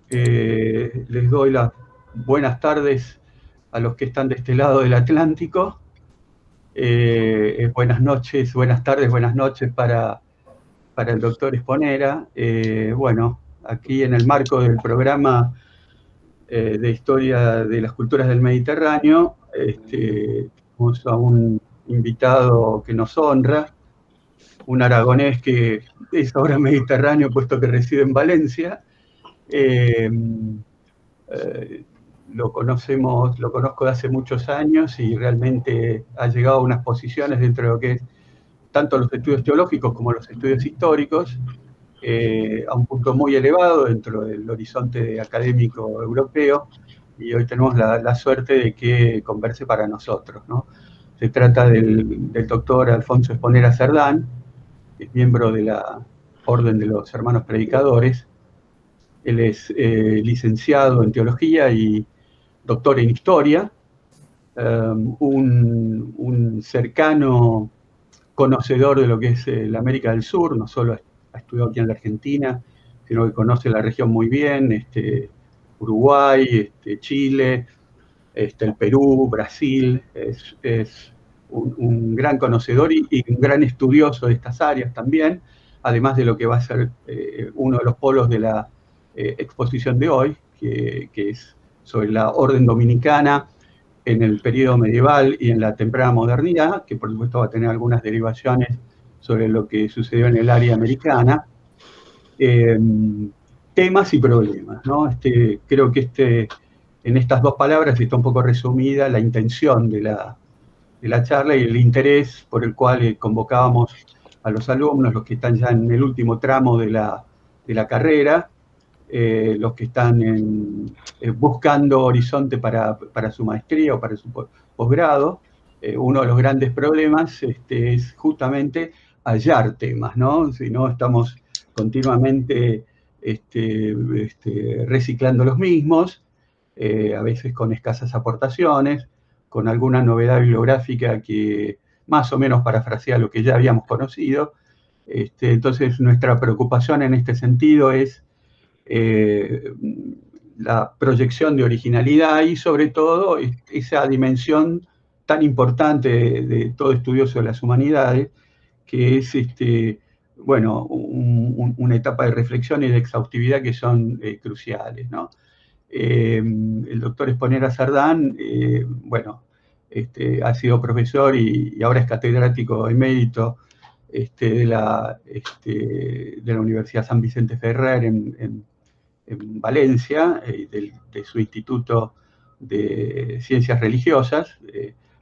Les doy las buenas tardes a los que están de este lado del Atlántico. Buenas noches, buenas tardes, buenas noches para el doctor Esponera. Bueno, aquí en el marco del programa de Historia de las Culturas del Mediterráneo, tenemos a un invitado que nos honra, un aragonés que es ahora mediterráneo puesto que reside en Valencia. Eh, eh, lo conozco de hace muchos años y realmente ha llegado a unas posiciones dentro de lo que es tanto los estudios teológicos como los estudios históricos, a un punto muy elevado dentro del horizonte académico europeo, y hoy tenemos la suerte de que converse para nosotros, ¿no? Se trata del doctor Alfonso Esponera Cerdán, que es miembro de la Orden de los Hermanos Predicadores. Él es licenciado en teología y doctor en historia, un cercano conocedor de lo que es la América del Sur. No solo ha estudiado aquí en la Argentina, sino que conoce la región muy bien, Uruguay, Chile, el Perú, Brasil. Es un gran conocedor y un gran estudioso de estas áreas también, además de lo que va a ser uno de los polos de la exposición de hoy, que es sobre la orden dominicana en el periodo medieval y en la temprana modernidad, que por supuesto va a tener algunas derivaciones sobre lo que sucedió en el área americana. Temas y problemas, ¿no? Creo que en estas dos palabras está un poco resumida la intención de la charla y el interés por el cual convocábamos a los alumnos, los que están ya en el último tramo de la carrera, los que están buscando horizonte para su maestría o para su posgrado. Uno de los grandes problemas es justamente hallar temas, ¿no? Si no, estamos continuamente reciclando los mismos, a veces con escasas aportaciones, con alguna novedad bibliográfica que más o menos parafrasea lo que ya habíamos conocido. Entonces, nuestra preocupación en este sentido es la proyección de originalidad y sobre todo esa dimensión tan importante de todo estudioso de las humanidades, que es bueno, una etapa de reflexión y de exhaustividad que son cruciales, ¿no? El doctor Esponera Cerdán, bueno, ha sido profesor y ahora es catedrático emérito de la Universidad San Vicente Ferrer en Valencia, de su Instituto de Ciencias Religiosas.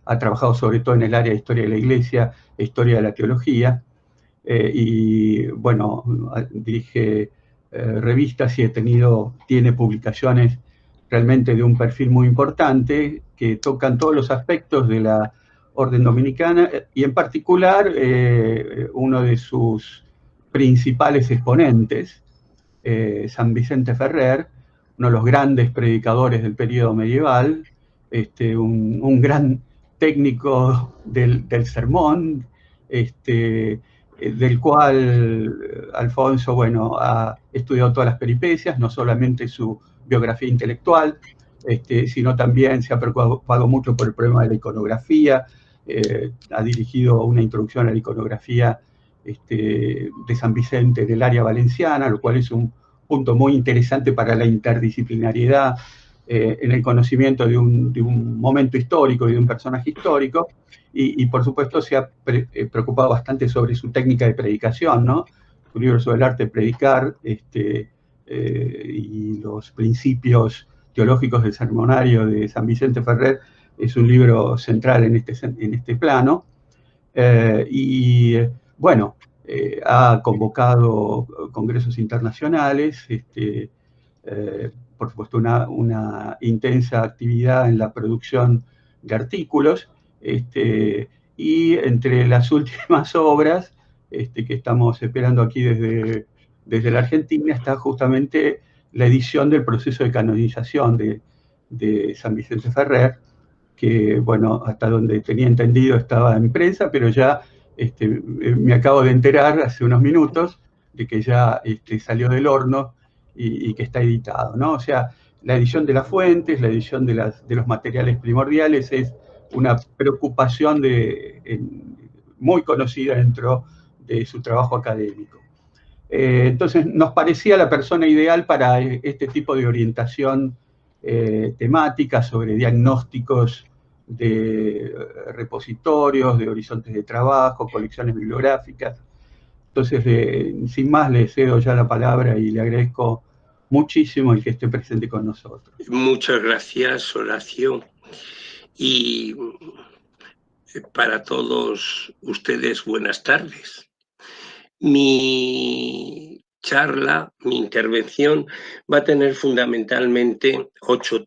Ha trabajado sobre todo en el área de historia de la Iglesia e historia de la teología, y bueno, dirige revistas y tiene publicaciones realmente de un perfil muy importante que tocan todos los aspectos de la orden dominicana, y en particular uno de sus principales exponentes, San Vicente Ferrer, uno de los grandes predicadores del periodo medieval, un gran técnico del sermón, del cual Alfonso, bueno, ha estudiado todas las peripecias, no solamente su biografía intelectual, sino también se ha preocupado mucho por el problema de la iconografía. Ha dirigido una introducción a la iconografía de San Vicente del área valenciana, lo cual es un punto muy interesante para la interdisciplinariedad en el conocimiento de un momento histórico y de un personaje histórico. Y por supuesto se ha preocupado bastante sobre su técnica de predicación, ¿no? Su libro sobre el arte de predicar, y los principios teológicos del sermonario de San Vicente Ferrer es un libro central en este plano. Y bueno, ha convocado congresos internacionales, por supuesto una intensa actividad en la producción de artículos, y entre las últimas obras que estamos esperando aquí desde la Argentina está justamente la edición del proceso de canonización de San Vicente Ferrer, que, bueno, hasta donde tenía entendido estaba en prensa, pero ya me acabo de enterar hace unos minutos de que ya salió del horno y que está editado, ¿no? O sea, la edición de las fuentes, la edición de los materiales primordiales es una preocupación muy conocida dentro de su trabajo académico. Entonces nos parecía la persona ideal para este tipo de orientación temática sobre diagnósticos de repositorios, de horizontes de trabajo, colecciones bibliográficas. Entonces, sin más, le cedo ya la palabra y le agradezco muchísimo el que esté presente con nosotros. Muchas gracias, Horacio. Y para todos ustedes, buenas tardes. Mi charla, mi intervención, va a tener fundamentalmente 8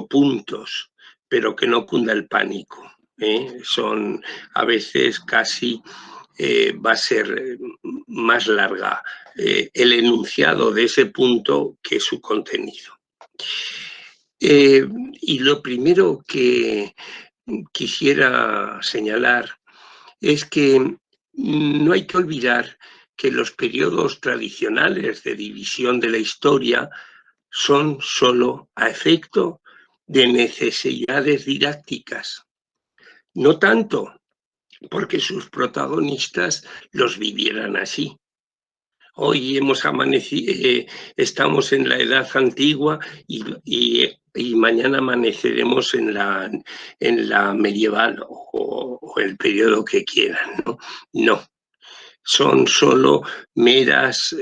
puntos, pero que no cunda el pánico. Son a veces casi, va a ser más larga el enunciado de ese punto que su contenido. Y lo primero que quisiera señalar es que no hay que olvidar que los periodos tradicionales de división de la historia son solo a efecto de necesidades didácticas, no tanto porque sus protagonistas los vivieran así. Hoy estamos en la Edad Antigua y mañana amaneceremos en la medieval o el periodo que quieran, ¿no? No, son solo meras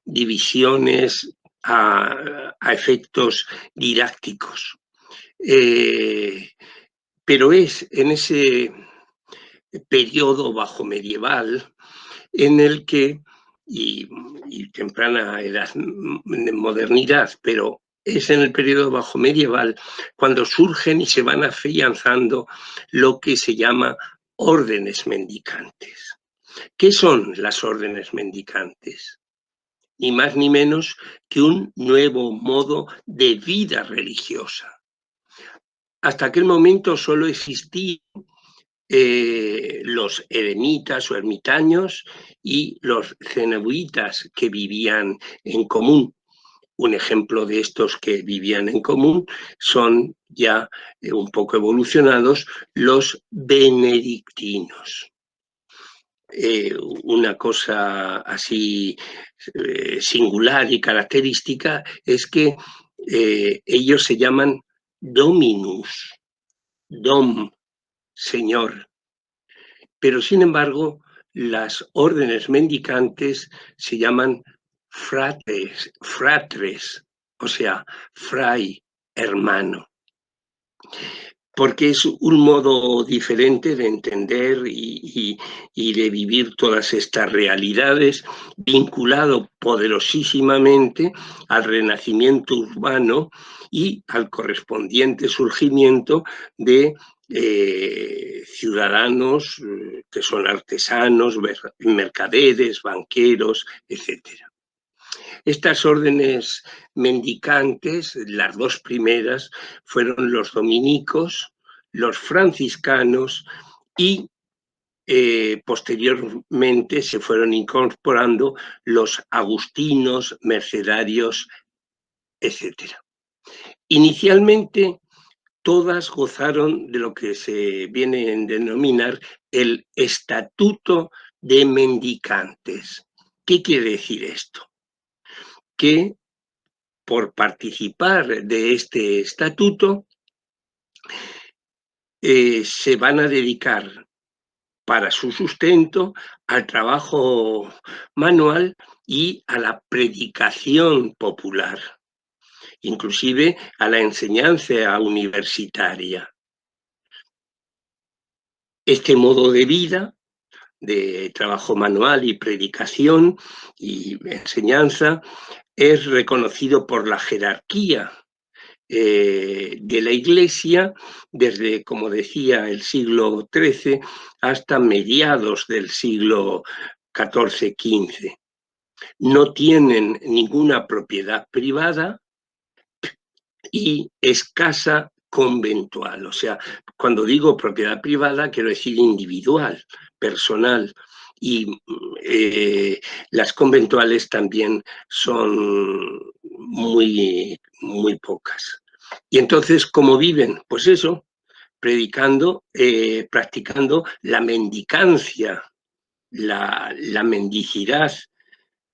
divisiones a efectos didácticos. Pero es en ese periodo bajo medieval en el que, y temprana edad, modernidad, pero es en el periodo bajo medieval cuando surgen y se van afianzando lo que se llama órdenes mendicantes. ¿Qué son las órdenes mendicantes? Ni más ni menos que un nuevo modo de vida religiosa. Hasta aquel momento solo existían los eremitas o ermitaños y los cenobitas que vivían en común. Un ejemplo de estos que vivían en común son ya un poco evolucionados los benedictinos. Una cosa así singular y característica es que ellos se llaman dominus, dom, señor, pero sin embargo las órdenes mendicantes se llaman fratres, o sea, fray, hermano, porque es un modo diferente de entender y de vivir todas estas realidades, vinculado poderosísimamente al renacimiento urbano y al correspondiente surgimiento de ciudadanos que son artesanos, mercaderes, banqueros, etcétera. Estas órdenes mendicantes, las dos primeras, fueron los dominicos, los franciscanos y posteriormente se fueron incorporando los agustinos, mercedarios, etc. Inicialmente, todas gozaron de lo que se viene a denominar el Estatuto de Mendicantes. ¿Qué quiere decir esto? Que por participar de este estatuto se van a dedicar para su sustento al trabajo manual y a la predicación popular, inclusive a la enseñanza universitaria. Este modo de vida, de trabajo manual y predicación y enseñanza, es reconocido por la jerarquía de la Iglesia desde, como decía, el siglo XIII hasta mediados del siglo XIV-XV. No tienen ninguna propiedad privada y escasa conventual. O sea, cuando digo propiedad privada, quiero decir individual, personal. y las conventuales también son muy, muy pocas. Y entonces, ¿cómo viven? Pues eso, predicando, practicando la mendicancia, la mendicidad,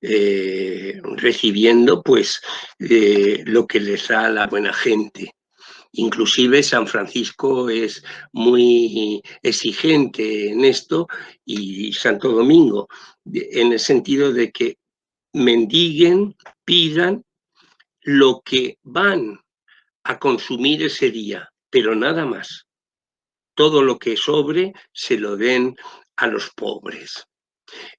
recibiendo pues lo que les da la buena gente. Inclusive San Francisco es muy exigente en esto, y Santo Domingo, en el sentido de que mendiguen, pidan lo que van a consumir ese día, pero nada más. Todo lo que sobre se lo den a los pobres.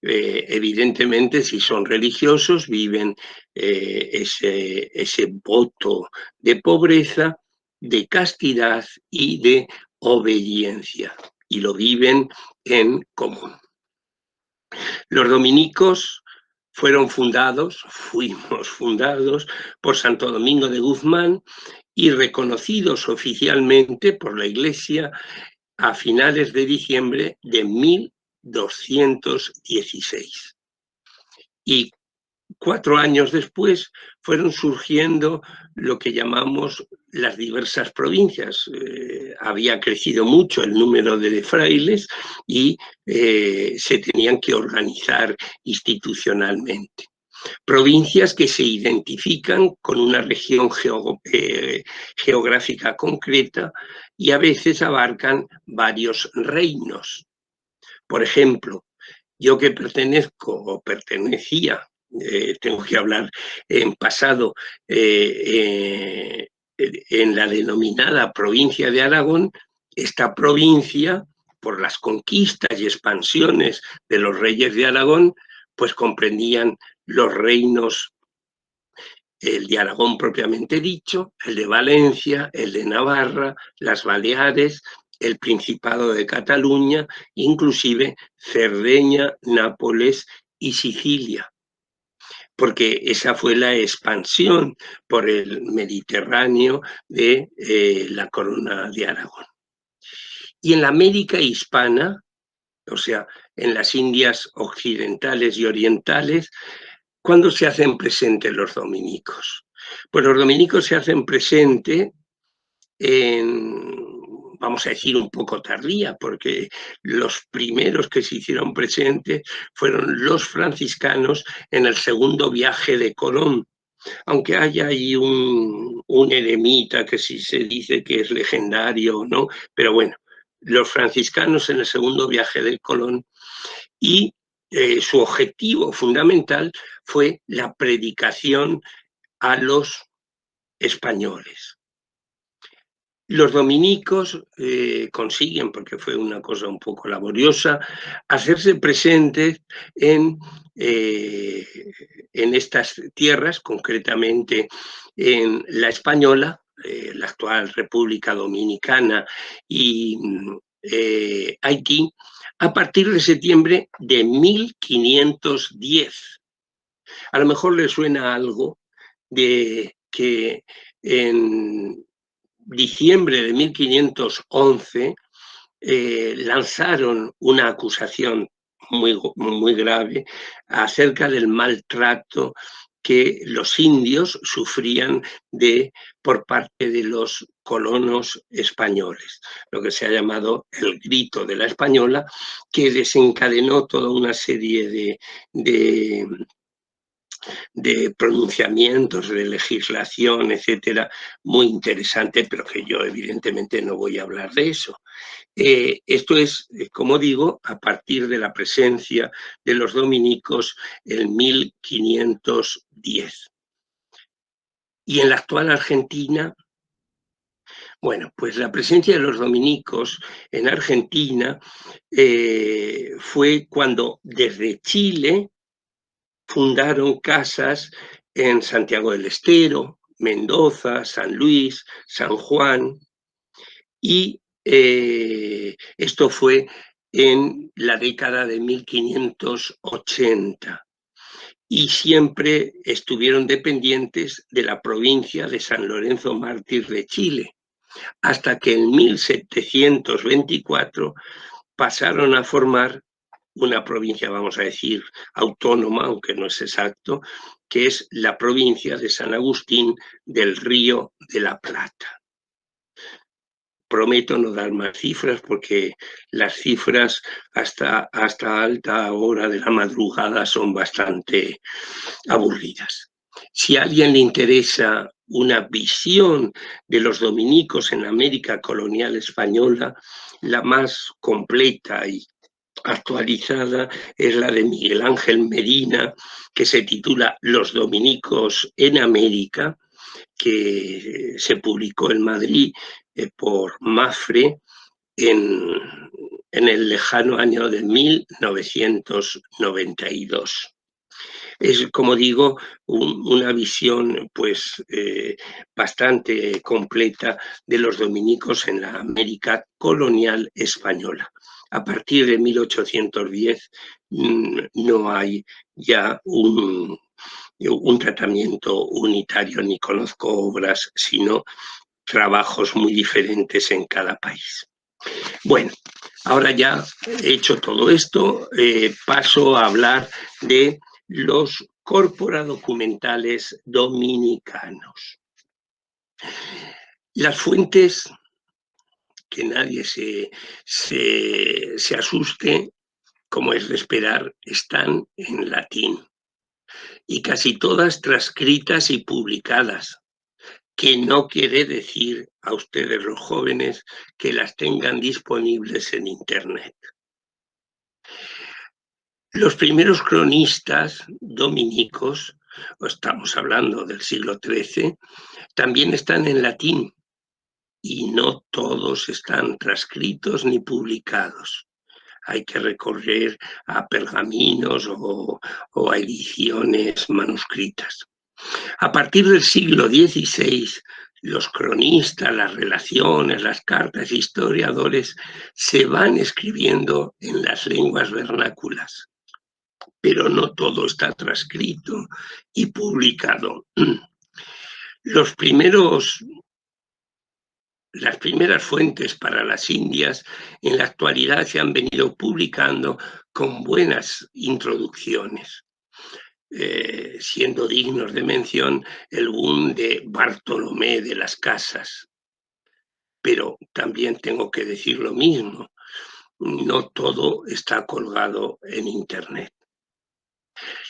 Evidentemente, si son religiosos, viven ese voto de pobreza, de castidad y de obediencia, y lo viven en común. Los dominicos fuimos fundados por Santo Domingo de Guzmán y reconocidos oficialmente por la Iglesia a finales de diciembre de 1216. Y 4 años después fueron surgiendo lo que llamamos las diversas provincias. Había crecido mucho el número de frailes y se tenían que organizar institucionalmente. Provincias que se identifican con una región geográfica concreta y a veces abarcan varios reinos. Por ejemplo, yo que pertenezco o pertenecía, tengo que hablar en pasado, en la denominada provincia de Aragón, esta provincia, por las conquistas y expansiones de los reyes de Aragón, pues comprendían los reinos, el de Aragón propiamente dicho, el de Valencia, el de Navarra, las Baleares, el Principado de Cataluña, inclusive Cerdeña, Nápoles y Sicilia, porque esa fue la expansión por el Mediterráneo de la Corona de Aragón. Y en la América hispana, o sea, en las Indias occidentales y orientales, ¿cuándo se hacen presentes los dominicos? Pues los dominicos se hacen presente vamos a decir, un poco tardía, porque los primeros que se hicieron presentes fueron los franciscanos en el segundo viaje de Colón, aunque haya ahí un eremita que sí se dice que es legendario, ¿no? Pero bueno, los franciscanos en el segundo viaje de Colón, y su objetivo fundamental fue la predicación a los españoles. Los dominicos consiguen, porque fue una cosa un poco laboriosa, hacerse presentes en estas tierras, concretamente en la Española, la actual República Dominicana y Haití, a partir de septiembre de 1510. A lo mejor les suena algo de que en diciembre de 1511 lanzaron una acusación muy grave acerca del maltrato que los indios sufrían por parte de los colonos españoles, lo que se ha llamado el Grito de la Española, que desencadenó toda una serie de pronunciamientos, de legislación, etcétera, muy interesante, pero que yo evidentemente no voy a hablar de eso. Esto es, como digo, a partir de la presencia de los dominicos en 1510. Y en la actual Argentina, bueno, pues la presencia de los dominicos en Argentina fue cuando desde Chile fundaron casas en Santiago del Estero, Mendoza, San Luis, San Juan, y esto fue en la década de 1580. Y siempre estuvieron dependientes de la provincia de San Lorenzo Mártir de Chile, hasta que en 1724 pasaron a formar una provincia, vamos a decir, autónoma, aunque no es exacto, que es la provincia de San Agustín del Río de la Plata. Prometo no dar más cifras porque las cifras hasta alta hora de la madrugada son bastante aburridas. Si a alguien le interesa una visión de los dominicos en América colonial española, la más completa y actualizada es la de Miguel Ángel Medina, que se titula Los dominicos en América, que se publicó en Madrid por Mafre en el lejano año de 1992. Es, como digo, una visión pues bastante completa de los dominicos en la América colonial española. A partir de 1810 no hay ya un tratamiento unitario, ni conozco obras, sino trabajos muy diferentes en cada país. Bueno, ahora ya he hecho todo esto, paso a hablar de los corpora documentales dominicanos. Las fuentes, que nadie se asuste, como es de esperar, están en latín y casi todas transcritas y publicadas, que no quiere decir a ustedes los jóvenes que las tengan disponibles en Internet. Los primeros cronistas dominicos, estamos hablando del siglo XIII, también están en latín y no todos están transcritos ni publicados. Hay que recorrer a pergaminos o a ediciones manuscritas. A partir del siglo XVI, los cronistas, las relaciones, las cartas, historiadores, se van escribiendo en las lenguas vernáculas, pero no todo está transcrito y publicado. Las primeras fuentes para las Indias en la actualidad se han venido publicando con buenas introducciones, siendo dignos de mención el boom de Bartolomé de las Casas. Pero también tengo que decir lo mismo, no todo está colgado en Internet.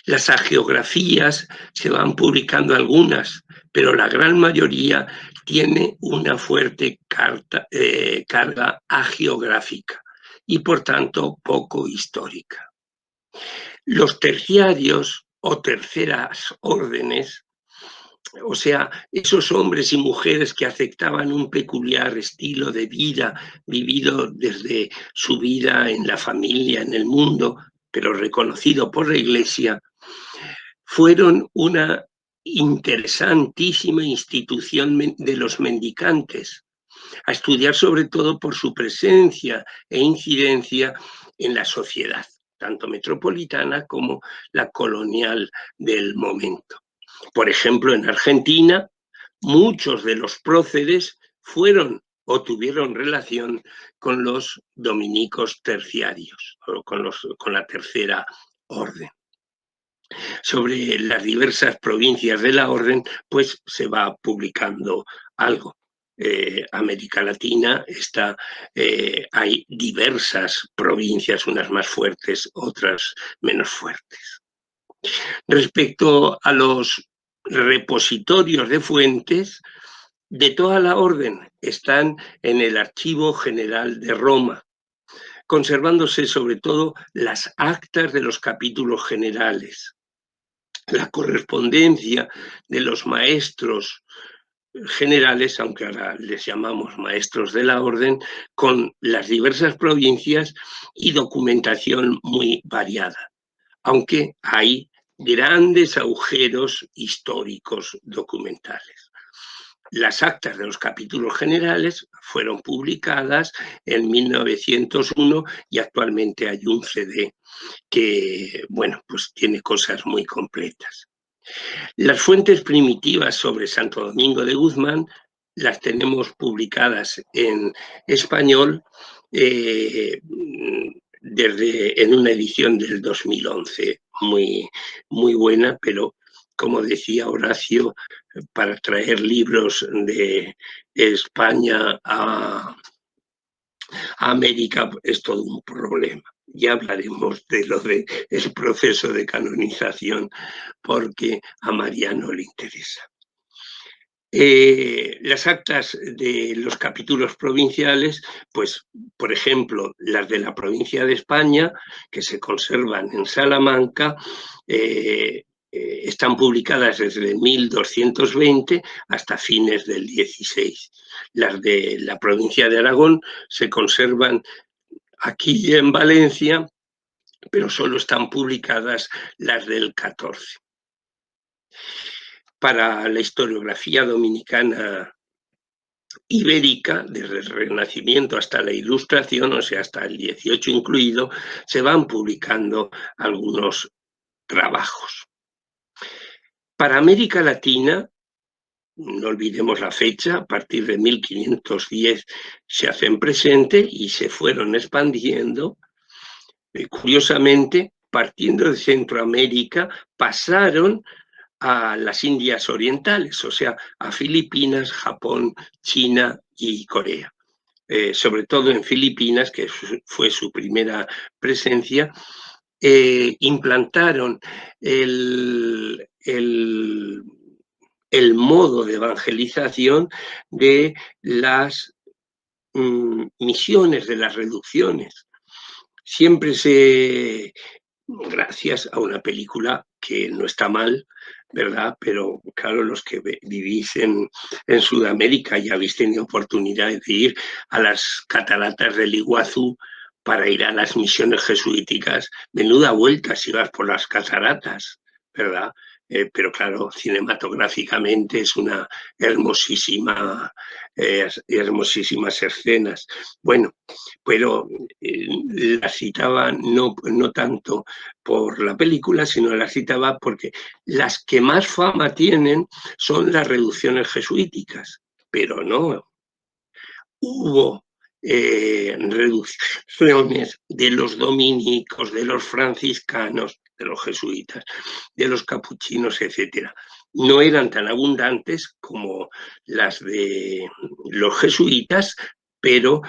Las hagiografías se van publicando algunas, pero la gran mayoría tiene una fuerte carga hagiográfica y, por tanto, poco histórica. Los terciarios o terceras órdenes, o sea, esos hombres y mujeres que aceptaban un peculiar estilo de vida vivido desde su vida en la familia, en el mundo, pero reconocido por la Iglesia, fueron una interesantísima institución de los mendicantes, a estudiar sobre todo por su presencia e incidencia en la sociedad, tanto metropolitana como la colonial del momento. Por ejemplo, en Argentina, muchos de los próceres fueron o tuvieron relación con los dominicos terciarios, o con la tercera orden. Sobre las diversas provincias de la orden, pues se va publicando algo. América Latina hay diversas provincias, unas más fuertes, otras menos fuertes. Respecto a los repositorios de fuentes, de toda la orden están en el Archivo General de Roma, conservándose sobre todo las actas de los capítulos generales, la correspondencia de los maestros generales, aunque ahora les llamamos maestros de la orden, con las diversas provincias y documentación muy variada, aunque hay grandes agujeros históricos documentales. Las actas de los capítulos generales fueron publicadas en 1901 y actualmente hay un CD que, bueno, pues tiene cosas muy completas. Las fuentes primitivas sobre Santo Domingo de Guzmán las tenemos publicadas en español en una edición del 2011, muy, muy buena, pero como decía Horacio, para traer libros de España a América es todo un problema. Ya hablaremos de lo del proceso de canonización, porque a Mariano le interesa. Las actas de los capítulos provinciales, pues, por ejemplo, las de la provincia de España, que se conservan en Salamanca, están publicadas desde 1220 hasta fines del 16. Las de la provincia de Aragón se conservan aquí en Valencia, pero solo están publicadas las del 14. Para la historiografía dominicana ibérica, desde el Renacimiento hasta la Ilustración, o sea, hasta el 18 incluido, se van publicando algunos trabajos. Para América Latina, no olvidemos la fecha, a partir de 1510 se hacen presente y se fueron expandiendo. Curiosamente, partiendo de Centroamérica, pasaron a las Indias Orientales, o sea, a Filipinas, Japón, China y Corea. Sobre todo en Filipinas, que fue su primera presencia, implantaron el modo de evangelización de las misiones, de las reducciones. Siempre gracias a una película que no está mal, ¿verdad? Pero claro, los que vivís en Sudamérica ya habéis tenido oportunidad de ir a las cataratas del Iguazú para ir a las misiones jesuíticas. Menuda vuelta si vas por las cataratas, ¿verdad? Pero claro, cinematográficamente es una hermosísimas escenas. Bueno, pero la citaba no tanto por la película, sino la citaba porque las que más fama tienen son las reducciones jesuíticas, pero no. Hubo reducciones de los dominicos, de los franciscanos, de los jesuitas, de los capuchinos, etcétera. No eran tan abundantes como las de los jesuitas, pero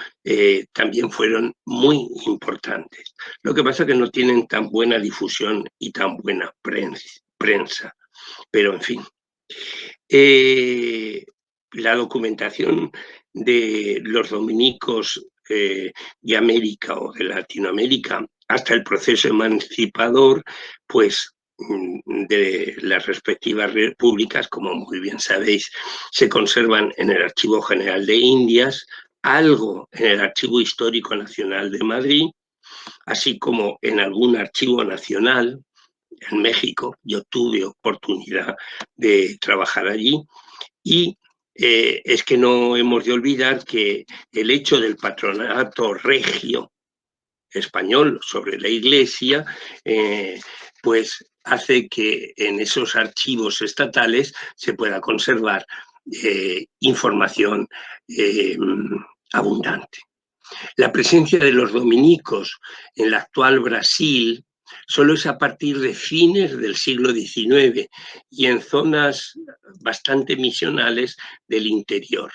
también fueron muy importantes. Lo que pasa es que no tienen tan buena difusión y tan buena prensa. Pero, en fin. La documentación de los dominicos de América o de Latinoamérica hasta el proceso emancipador, pues de las respectivas repúblicas, como muy bien sabéis, se conservan en el Archivo General de Indias, algo en el Archivo Histórico Nacional de Madrid, así como en algún archivo nacional en México. Yo tuve oportunidad de trabajar allí y es que no hemos de olvidar que el hecho del patronato regio español sobre la Iglesia, pues hace que en esos archivos estatales se pueda conservar información abundante. La presencia de los dominicos en el actual Brasil solo es a partir de fines del siglo XIX y en zonas bastante misionales del interior,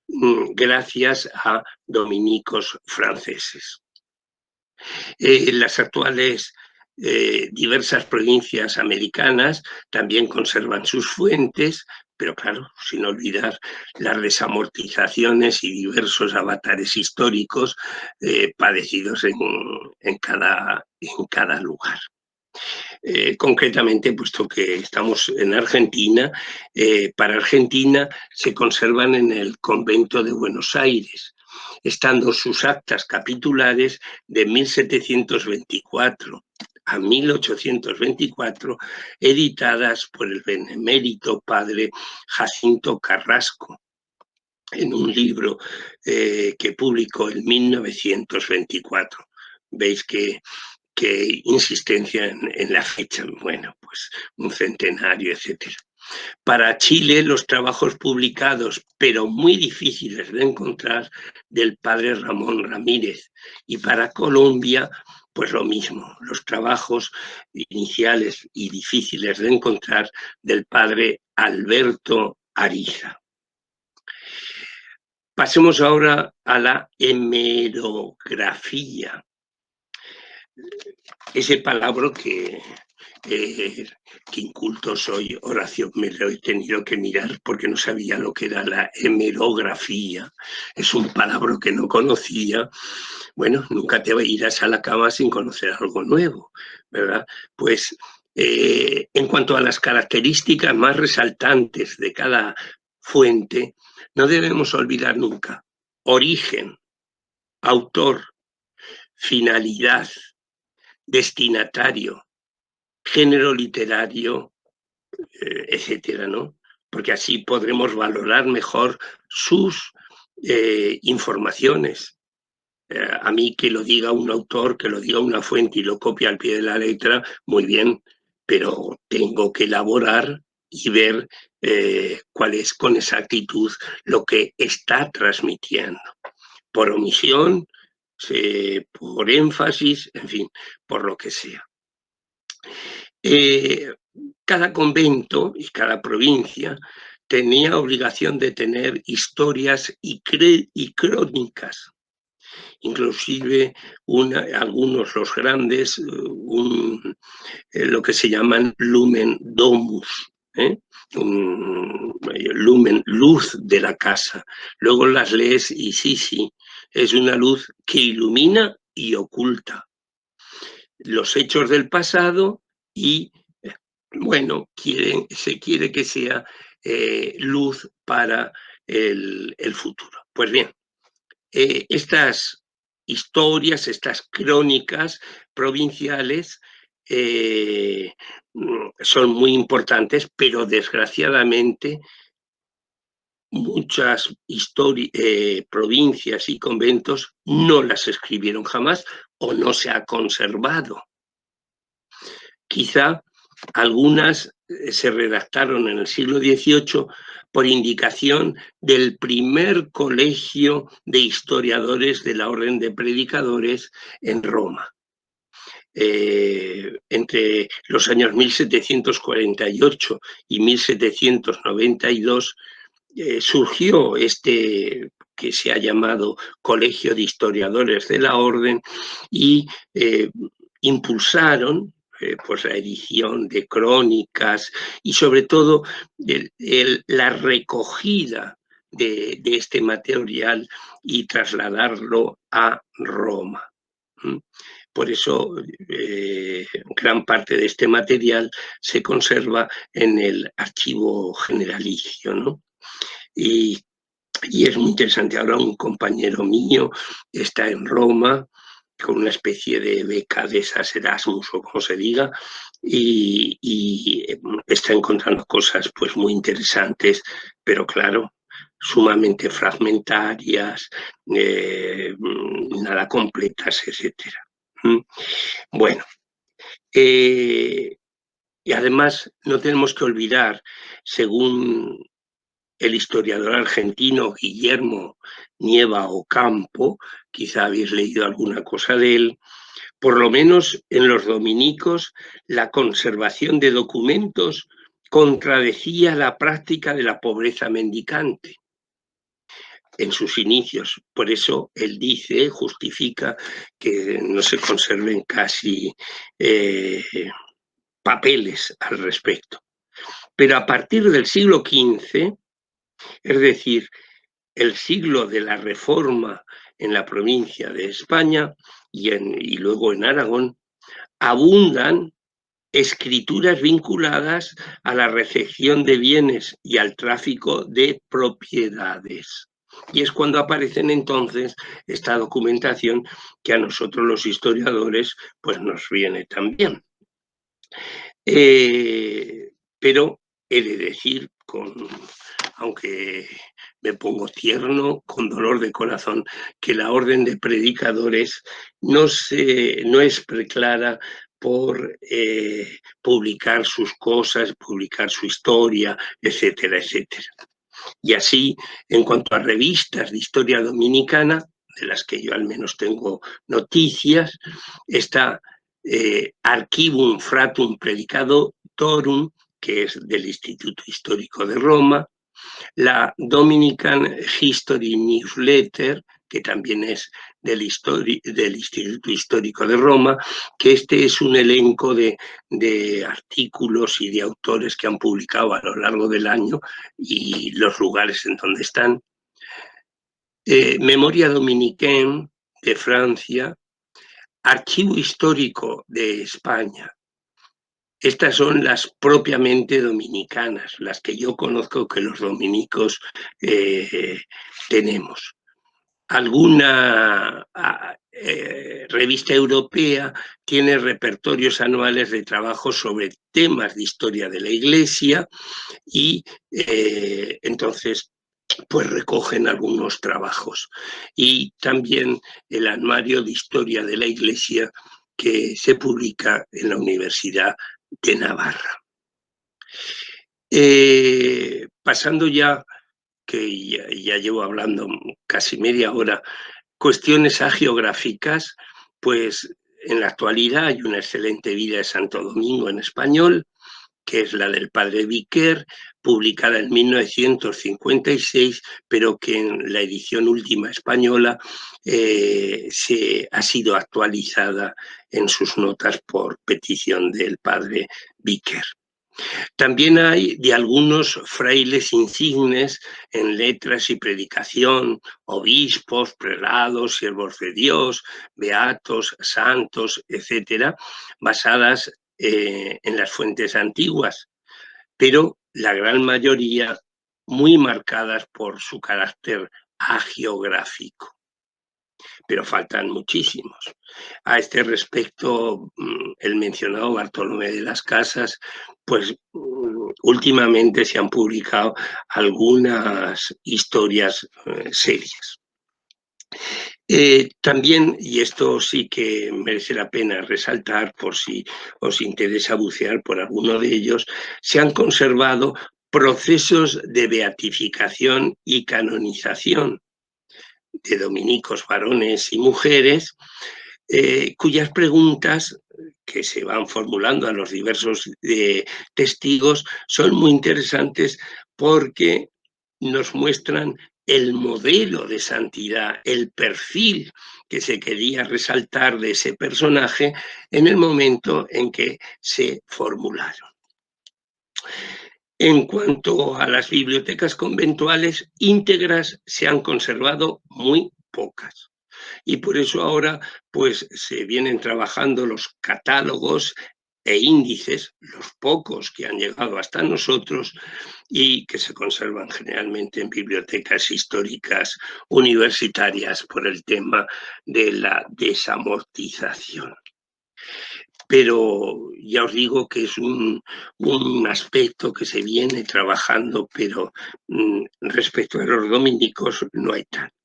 gracias a dominicos franceses. Las actuales diversas provincias americanas también conservan sus fuentes, pero claro, sin olvidar las desamortizaciones y diversos avatares históricos padecidos en cada lugar. Concretamente, puesto que estamos en Argentina, para Argentina se conservan en el convento de Buenos Aires, estando sus actas capitulares de 1724 a 1824, editadas por el benemérito padre Jacinto Carrasco, en un libro que publicó en 1924. Veis que insistencia en la fecha, bueno, pues un centenario, etcétera. Para Chile, los trabajos publicados, pero muy difíciles de encontrar, del padre Ramón Ramírez. Y para Colombia, pues lo mismo, los trabajos iniciales y difíciles de encontrar del padre Alberto Ariza. Pasemos ahora a la hemerografía. Ese palabra que inculto soy, Horacio, me lo he tenido que mirar porque no sabía lo que era la hemerografía. Es un palabra que no conocía. Bueno, nunca te irás a la cama sin conocer algo nuevo, ¿verdad? Pues en cuanto a las características más resaltantes de cada fuente, no debemos olvidar nunca origen, autor, finalidad, destinatario, género literario, etcétera, ¿no? Porque así podremos valorar mejor sus informaciones. A mí que lo diga un autor, que lo diga una fuente y lo copie al pie de la letra, muy bien, pero tengo que elaborar y ver cuál es con exactitud lo que está transmitiendo. Por omisión, por énfasis, en fin, por lo que sea. Cada convento y cada provincia tenía obligación de tener historias y crónicas. Inclusive algunos, los grandes, lo que se llaman lumen domus, lumen, luz de la casa. Luego las lees y sí, es una luz que ilumina y oculta los hechos del pasado y, bueno, se quiere que sea luz para el futuro. Pues bien, estas historias, estas crónicas provinciales son muy importantes, pero desgraciadamente muchas provincias y conventos no las escribieron jamás o no se ha conservado. Quizá algunas se redactaron en el siglo XVIII por indicación del primer colegio de historiadores de la Orden de Predicadores en Roma. Entre los años 1748 y 1792 surgió este que se ha llamado Colegio de Historiadores de la Orden y impulsaron pues la edición de crónicas y sobre todo la recogida de este material y trasladarlo a Roma. Por eso gran parte de este material se conserva en el archivo generalicio, ¿no? Y es muy interesante. Ahora un compañero mío está en Roma con una especie de beca de esas Erasmus o como se diga, y está encontrando cosas pues muy interesantes, pero claro, sumamente fragmentarias, nada completas, etcétera. Bueno, y además no tenemos que olvidar, según el historiador argentino Guillermo Nieva Ocampo, quizá habéis leído alguna cosa de él, por lo menos en los dominicos la conservación de documentos contradecía la práctica de la pobreza mendicante en sus inicios. Por eso él dice, justifica que no se conserven casi papeles al respecto. Pero a partir del siglo XV, es decir, el siglo de la Reforma en la provincia de España y luego en Aragón, abundan escrituras vinculadas a la recepción de bienes y al tráfico de propiedades. Y es cuando aparecen entonces esta documentación que a nosotros los historiadores pues nos viene también. Pero he de decir, aunque me pongo tierno, con dolor de corazón, que la Orden de Predicadores no es preclara por publicar sus cosas, publicar su historia, etcétera, etcétera. Y así, en cuanto a revistas de historia dominicana, de las que yo al menos tengo noticias, está Archivum Fratum Predicatorum, que es del Instituto Histórico de Roma, la Dominican History Newsletter, que también es del Instituto Histórico de Roma, que este es un elenco de artículos y de autores que han publicado a lo largo del año y los lugares en donde están. Memoria Dominicaine de Francia, Archivo Histórico de España. Estas son las propiamente dominicanas, las que yo conozco que los dominicos tenemos. Alguna revista europea tiene repertorios anuales de trabajo sobre temas de historia de la Iglesia y entonces pues recogen algunos trabajos. Y también el Anuario de Historia de la Iglesia que se publica en la Universidad de Navarra. Pasando ya, que ya llevo hablando casi media hora, cuestiones hagiográficas, pues en la actualidad hay una excelente vida de Santo Domingo en español, que es la del padre Viquer, publicada en 1956, pero que en la edición última española ha sido actualizada en sus notas por petición del padre Viquer. También hay de algunos frailes insignes en letras y predicación, obispos, prelados, siervos de Dios, beatos, santos, etcétera, basadas en las fuentes antiguas, pero la gran mayoría muy marcadas por su carácter hagiográfico. Pero faltan muchísimos. A este respecto, el mencionado Bartolomé de las Casas, pues últimamente se han publicado algunas historias serias. También, y esto sí que merece la pena resaltar por si os interesa bucear por alguno de ellos, se han conservado procesos de beatificación y canonización de dominicos varones y mujeres, cuyas preguntas que se van formulando a los diversos testigos son muy interesantes porque nos muestran el modelo de santidad, el perfil que se quería resaltar de ese personaje en el momento en que se formularon. En cuanto a las bibliotecas conventuales íntegras, se han conservado muy pocas. Y por eso ahora pues se vienen trabajando los catálogos e índices, los pocos que han llegado hasta nosotros y que se conservan generalmente en bibliotecas históricas universitarias por el tema de la desamortización. Pero ya os digo que es un aspecto que se viene trabajando, pero respecto a los dominicos no hay tanto.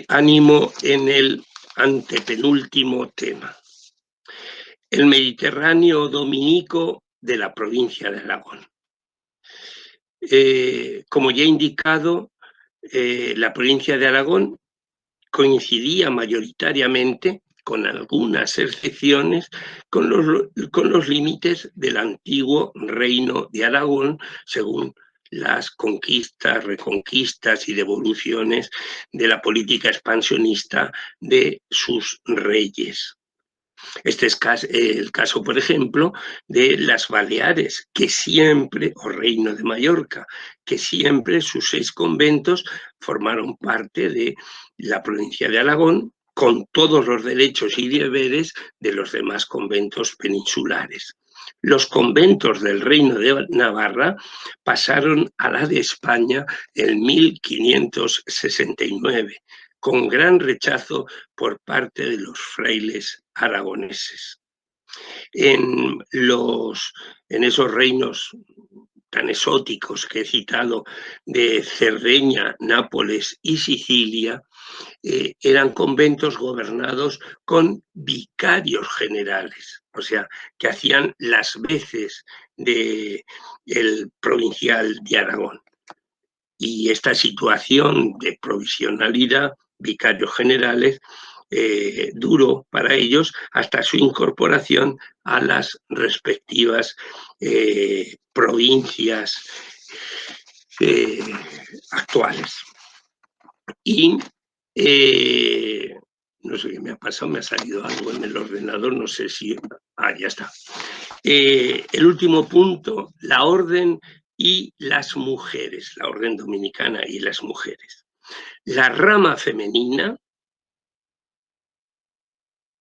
Ánimo en el antepenúltimo tema. El Mediterráneo dominico de la provincia de Aragón. Como ya he indicado, la provincia de Aragón coincidía mayoritariamente, con algunas excepciones, con los límites del antiguo reino de Aragón, según las conquistas, reconquistas y devoluciones de la política expansionista de sus reyes. Este es el caso, por ejemplo, de las Baleares, que siempre, o Reino de Mallorca, que siempre sus 6 conventos formaron parte de la provincia de Aragón, con todos los derechos y deberes de los demás conventos peninsulares. Los conventos del Reino de Navarra pasaron a la de España en 1569, con gran rechazo por parte de los frailes aragoneses. En esos reinos tan exóticos que he citado, de Cerdeña, Nápoles y Sicilia, eran conventos gobernados con vicarios generales, o sea, que hacían las veces del provincial de Aragón. Y esta situación de provisionalidad, vicarios generales, duró para ellos hasta su incorporación a las respectivas provincias actuales. Y no sé qué me ha pasado, me ha salido algo en el ordenador, no sé si... ya está. El último punto, la orden y las mujeres, la orden dominicana y las mujeres. La rama femenina,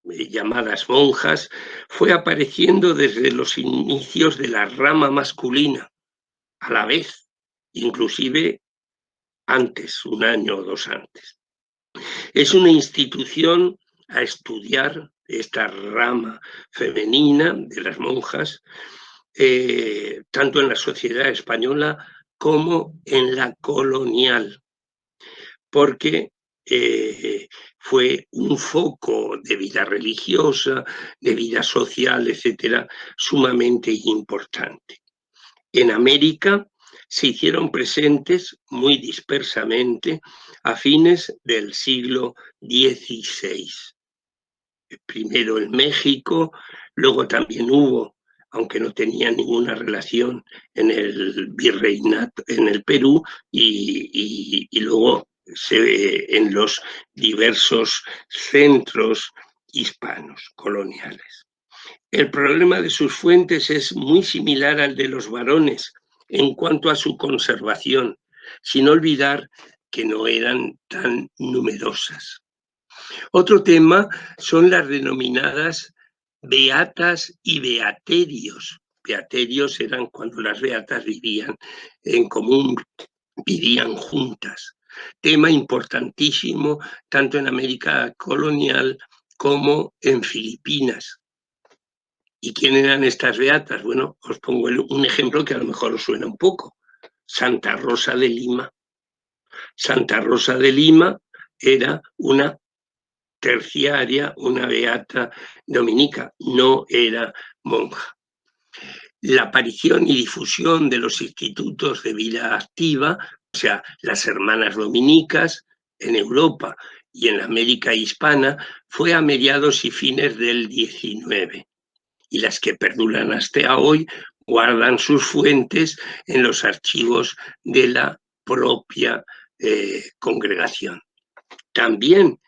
llamadas monjas, fue apareciendo desde los inicios de la rama masculina, a la vez, inclusive antes, un año o dos antes. Es una institución a estudiar, esta rama femenina de las monjas, tanto en la sociedad española como en la colonial, porque fue un foco de vida religiosa, de vida social, etcétera, sumamente importante. En América se hicieron presentes muy dispersamente a fines del siglo XVI. Primero en México, luego también hubo, aunque no tenía ninguna relación, en el virreinato, en el Perú, y luego en los diversos centros hispanos coloniales. El problema de sus fuentes es muy similar al de los varones en cuanto a su conservación, sin olvidar que no eran tan numerosas. Otro tema son las denominadas beatas y beaterios. Beaterios eran cuando las beatas vivían en común, vivían juntas. Tema importantísimo tanto en América colonial como en Filipinas. ¿Y quién eran estas beatas? Bueno, os pongo un ejemplo que a lo mejor os suena un poco. Santa Rosa de Lima. Santa Rosa de Lima era una terciaria, una beata dominica, no era monja. La aparición y difusión de los institutos de vida activa, o sea, las hermanas dominicas en Europa y en la América hispana, fue a mediados y fines del XIX. Y las que perduran hasta hoy guardan sus fuentes en los archivos de la propia congregación. También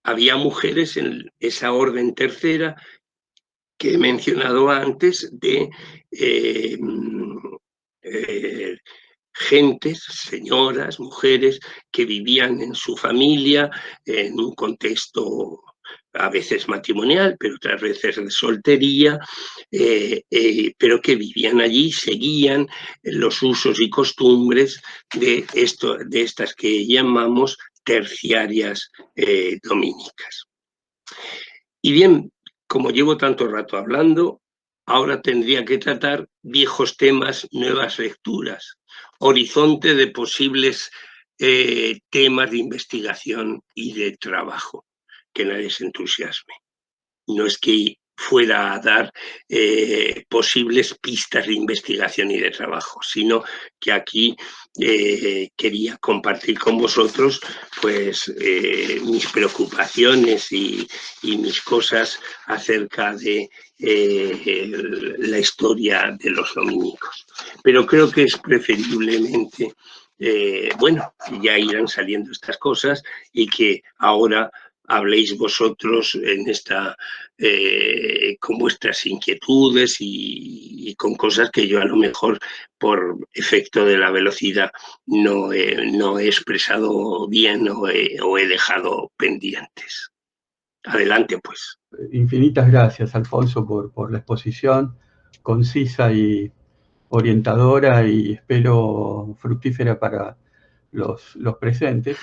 había mujeres en esa orden tercera que he mencionado antes de gentes, señoras, mujeres que vivían en su familia en un contexto a veces matrimonial, pero otras veces de soltería, pero que vivían allí, seguían los usos y costumbres de estas que llamamos terciarias dominicas. Y bien, como llevo tanto rato hablando, ahora tendría que tratar viejos temas, nuevas lecturas, horizonte de posibles temas de investigación y de trabajo, que nadie se entusiasme. No es que fuera a dar posibles pistas de investigación y de trabajo, sino que aquí quería compartir con vosotros pues mis preocupaciones y mis cosas acerca de la historia de los dominicos. Pero creo que es preferiblemente, bueno, ya irán saliendo estas cosas y que ahora habléis vosotros en esta, con vuestras inquietudes y con cosas que yo a lo mejor por efecto de la velocidad no he expresado bien o he dejado pendientes. Adelante, pues. Infinitas gracias, Alfonso, por la exposición concisa y orientadora y espero fructífera para los presentes.